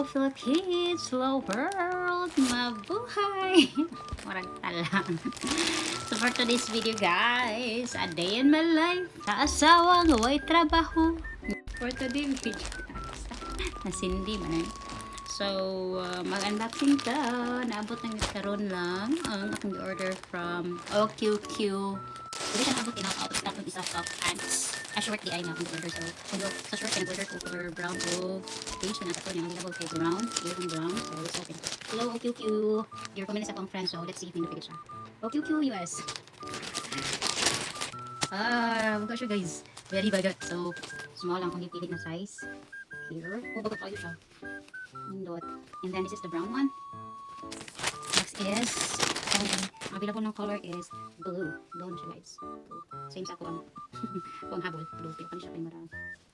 Philippines! Hello world! Mabuhay! Warag talang. So for today's video guys, a day in my life, kaasawang way trabaho. For today's video guys, nasindi man eh. So, mag-unboxing ka. Naabot ng karon lang ang aking order from OQQ. Hindi siya naabot out of stock ng isa of pants. Short di ay na akong order. So, sa short ka nag-order ko for brown o beige na ito niya. Available kay brown. Here yung brown. So, let's open. Hello OQQ. You're coming sa akong friend. So, let's see if nilipigit siya. OQQ US. Buka siya guys. Very bagat. So, small lang kung ipilit na size. Here. Bagat tayo siya. Nindot. And then this is the brown one. Next is available ng color is blue. Blue na siya guys. Blue. Same sa ako ang habol. Blue. Pero kani siya kay marami.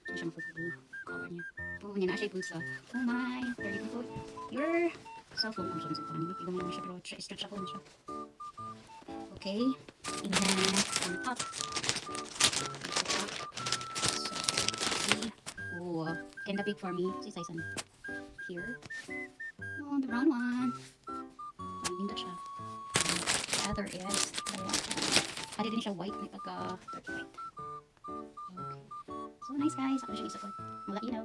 So siya makuha blue color niya. Oh, niya na siya good sa. Oh my. Very good. Your cellphone. Ang siya sa kanin. Tignan mo naman siya pero stretch ako na siya. Okay. And then on the top. So, see. Oh, kinda big for me. Si size here. Oh, the brown one. Pindot siya. The other is the white one. Din siya white. May pagka dark white. Okay. So nice guys. Ako siya isapot. I'll let you know.